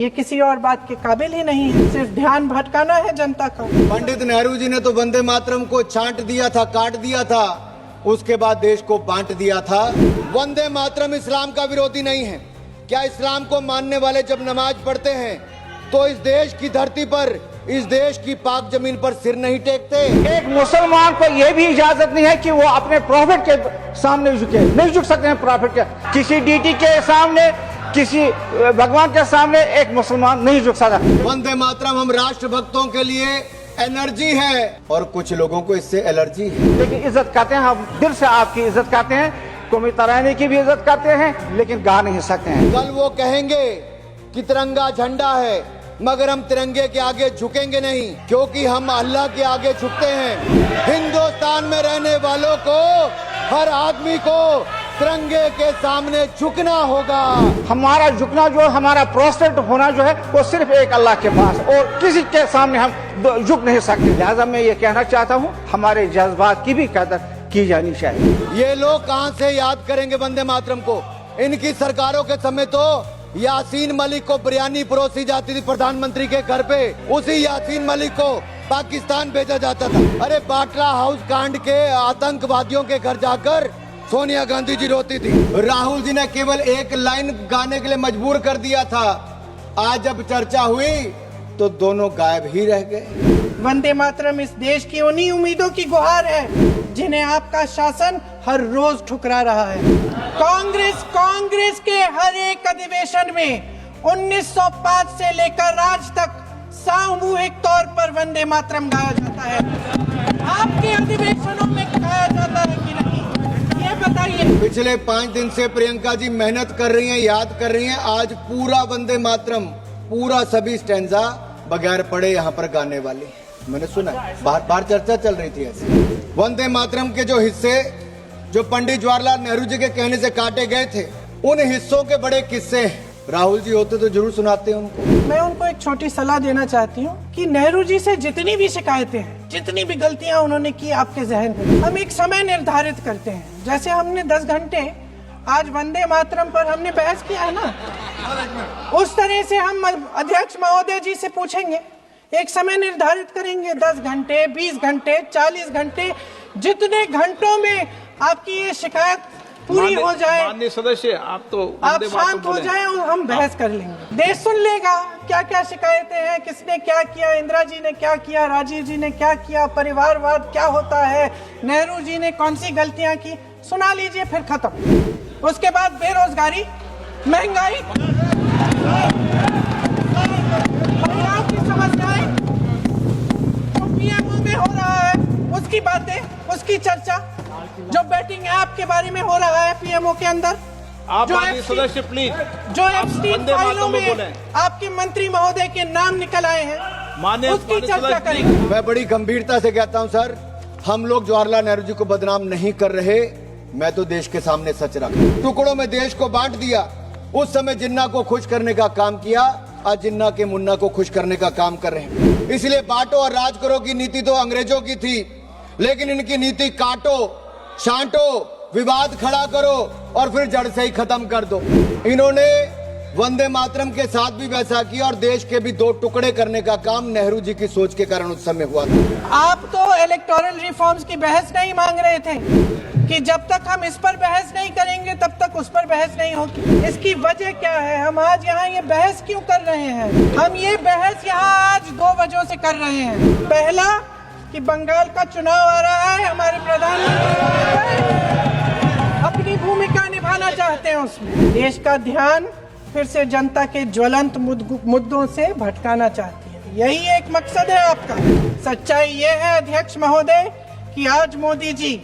ये किसी और बात के काबिल ही नहीं है, सिर्फ ध्यान भटकाना है जनता का। पंडित नेहरू जी ने तो वंदे मातरम को छांट दिया था, काट दिया था, उसके बाद देश को बांट दिया था। वंदे मातरम इस्लाम का विरोधी नहीं है। क्या इस्लाम को मानने वाले जब नमाज पढ़ते हैं तो इस देश की धरती पर, इस देश की पाक जमीन पर सिर नहीं टेकते? एक मुसलमान को यह भी इजाजत नहीं है कि वो अपने प्रॉफिट के सामने झुके, नहीं झुक सकते हैं प्रॉफिट के, किसी डीटी के सामने, किसी भगवान के सामने एक मुसलमान नहीं झुक सकता। वंदे मातरम हम राष्ट्रभक्तों के लिए एनर्जी है और कुछ लोगों को इससे एलर्जी है। लेकिन इज्जत करते हैं, हम दिल से आपकी इज्जत करते हैं, कौमी तराने की भी इज्जत करते हैं, लेकिन गा नहीं सकते हैं। कल वो कहेंगे कि तिरंगा झंडा है, मगर हम तिरंगे के आगे झुकेंगे नहीं, क्योंकि हम अल्लाह के आगे झुकते हैं। हिंदुस्तान में रहने वालों को, हर आदमी को तिरंगे के सामने झुकना होगा। हमारा झुकना जो, हमारा प्रोस्टेट होना जो है, वो सिर्फ एक अल्लाह के पास, और किसी के सामने हम झुक नहीं सकते। लिहाजा मैं ये कहना चाहता हूँ, हमारे जज्बात की भी कदर की जानी चाहिए। ये लोग कहाँ से याद करेंगे वंदे मातरम को? इनकी सरकारों के समय तो यासीन मलिक को बिरयानी परोसी जाती थी प्रधानमंत्री के घर पे, उसी यासीन मलिक को पाकिस्तान भेजा जाता था। अरे बाटला हाउस कांड के आतंकवादियों के घर जाकर सोनिया गांधी जी रोती थी। राहुल जी ने केवल एक लाइन गाने के लिए मजबूर कर दिया था। आज जब चर्चा हुई तो दोनों गायब ही रह गए। वंदे मातरम इस देश की उन्हीं उम्मीदों की गुहार है जिन्हें आपका शासन हर रोज ठुकरा रहा है। कांग्रेस के हर एक अधिवेशन में 1905 से लेकर आज तक सामूहिक तौर पर वंदे मातरम गाया जाता है। आपके अधिवेशनों में गाया जाता है कि नहीं, ये बताइए। पिछले 5 दिन से प्रियंका जी मेहनत कर रही हैं, याद कर रही हैं। आज पूरा वंदे मातरम, पूरा सभी स्टैंजा बगैर पढ़े यहाँ पर गाने वाली मैंने सुना। बाहर चर्चा चल रही थी ऐसे। वंदे मातरम के जो हिस्से जो पंडित जवाहरलाल नेहरू जी के कहने से काटे गए थे, उन हिस्सों के बड़े किस्से राहुल जी होते तो जरूर सुनाते उनको। मैं उनको एक छोटी सलाह देना चाहती हूँ कि नेहरू जी से जितनी भी शिकायतें हैं, जितनी भी गलतियां उन्होंने की आपके जहन में, हम एक समय निर्धारित करते हैं। जैसे हमने 10 घंटे आज वंदे मातरम पर हमने बहस किया है ना, उस तरह से हम अध्यक्ष महोदय जी से पूछेंगे, एक समय निर्धारित करेंगे, 10 घंटे, 20 घंटे, 40 घंटे, जितने घंटों में आपकी ये शिकायत पूरी हो जाए, माननीय सदस्य आप शांत हो जाए और हम बहस कर लेंगे। देश सुन लेगा क्या क्या शिकायतें हैं, किसने क्या किया, इंदिरा जी ने क्या किया, राजीव जी ने क्या किया, परिवारवाद क्या होता है, नेहरू जी ने कौन सी गलतियां की, सुना लीजिए, फिर खत्म। उसके बाद बेरोजगारी, महंगाई, महिलाओं की समस्याएं, जो पीएमओ में हो रहा है उसकी बातें, उसकी चर्चा, जो बैटिंग ऐप के बारे में हो रहा है पीएमओ के अंदर, आप सदस्य प्लीज, जो एप्स्टीन फाइलों में आपके मंत्री महोदय के नाम निकल आए हैं, उसकी चर्चा करेंगे। मैं बड़ी गंभीरता से कहता हूं सर, हम लोग जवाहरलाल नेहरू जी को बदनाम नहीं कर रहे। मैं तो देश के सामने सच रखा। टुकड़ों में देश को बांट दिया। उस समय जिन्ना को खुश करने का काम किया, आज जिन्ना के मुन्ना को खुश करने का काम कर रहे हैं। इसलिए बांटो और राज करो की नीति तो अंग्रेजों की थी, लेकिन इनकी नीति काटो, छांटो, विवाद खड़ा करो और फिर जड़ से ही खत्म कर दो। इन्होंने वंदे मातरम के साथ भी वैसा किया और देश के भी 2 टुकड़े करने का काम नेहरू जी की सोच के कारण उस समय हुआ था। आप तो इलेक्टोरल रिफॉर्म्स की बहस नहीं मांग रहे थे कि जब तक हम इस पर बहस नहीं करेंगे तब तक उस पर बहस नहीं होगी। इसकी वजह क्या है? हम आज यहाँ ये बहस क्यों कर रहे हैं? हम ये बहस यहाँ आज 2 वजहों से कर रहे हैं। पहला कि बंगाल का चुनाव आ रहा है, हमारे प्रधानमंत्री अपनी भूमिका निभाना चाहते हैं, उसमें देश का ध्यान फिर से जनता के ज्वलंत मुद्दों से भटकाना चाहती है। यही एक मकसद है आपका। सच्चाई ये है अध्यक्ष महोदय कि आज मोदी जी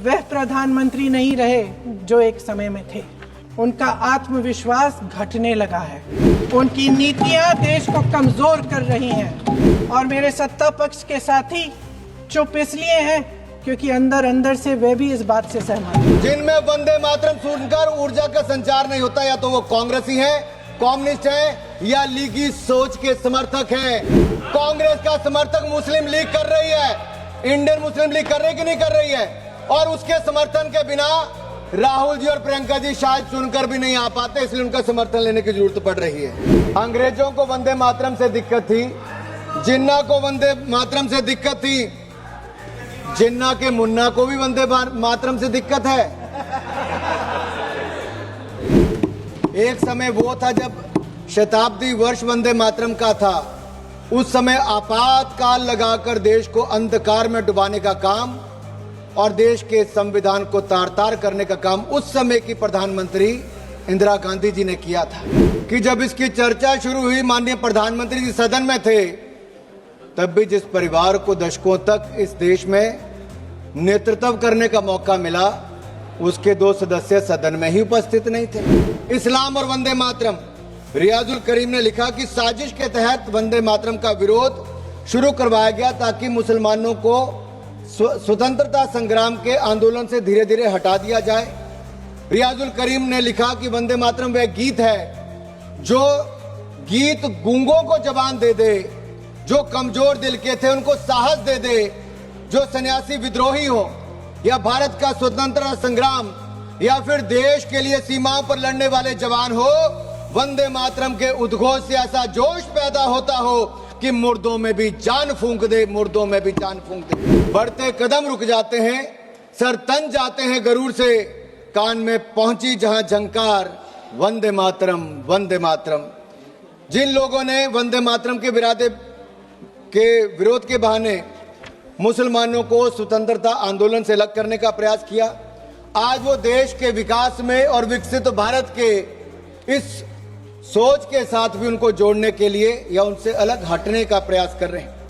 वह प्रधानमंत्री नहीं रहे जो एक समय में थे। उनका आत्मविश्वास घटने लगा है, उनकी नीतियां देश को कमजोर कर रही हैं और मेरे सत्ता पक्ष के साथी चुप इसलिए हैं क्योंकि अंदर अंदर से वे भी इस बात से सहमत हैं। जिनमें वंदे मातरम सुनकर ऊर्जा का संचार नहीं होता, या तो वो कांग्रेसी हैं, कम्युनिस्ट हैं, या लीगी सोच के समर्थक हैं। कांग्रेस का समर्थक मुस्लिम लीग कर रही है, इंडियन मुस्लिम लीग कर रही कि नहीं कर रही है, और उसके समर्थन के बिना राहुल जी और प्रियंका जी शायद सुनकर भी नहीं आ पाते, इसलिए उनका समर्थन लेने की जरूरत पड़ रही है। अंग्रेजों को वंदे मातरम से दिक्कत थी, जिन्ना को वंदे मातरम से दिक्कत थी, जिन्ना के मुन्ना को भी वंदे मातरम से दिक्कत है। एक समय वो था जब शताब्दी वर्ष वंदे मातरम का था, उस समय आपातकाल लगाकर देश को अंधकार में डुबाने का काम और देश के संविधान को तार तार करने का काम उस समय की प्रधानमंत्री इंदिरा गांधी जी ने किया था। कि जब इसकी चर्चा शुरू हुई, माननीय प्रधानमंत्री जी सदन में थे, तब भी जिस परिवार को दशकों तक इस देश में नेतृत्व करने का मौका मिला, उसके 2 सदस्य सदन में ही उपस्थित नहीं थे। इस्लाम और वंदे मातरम, रियाजुल करीम ने लिखा कि साजिश के तहत वंदे मातरम का विरोध शुरू करवाया गया ताकि मुसलमानों को स्वतंत्रता संग्राम के आंदोलन से धीरे धीरे हटा दिया जाए। रियाजुल करीम ने लिखा कि वंदे मातरम वह गीत है जो गीत गूंगों को जबान दे दे, जो कमजोर दिल के थे उनको साहस दे दे, जो सन्यासी विद्रोही हो या भारत का स्वतंत्रता संग्राम या फिर देश के लिए सीमाओं पर लड़ने वाले जवान हो, वंदे मातरम के उद्घोष से ऐसा जोश पैदा होता हो कि मुर्दों में भी जान फूंक दे, मुर्दों में भी जान फूंक दे। बढ़ते कदम रुक जाते हैं, सर तन जाते हैं गरूर से, कान में पहुंची जहां झंकार वंदे मातरम वंदे मातरम। जिन लोगों ने वंदे मातरम के विरोध के बहाने मुसलमानों को स्वतंत्रता आंदोलन से अलग करने का प्रयास किया, आज वो देश के विकास में और विकसित भारत के इस सोच के साथ भी उनको जोड़ने के लिए या उनसे अलग हटने का प्रयास कर रहे हैं।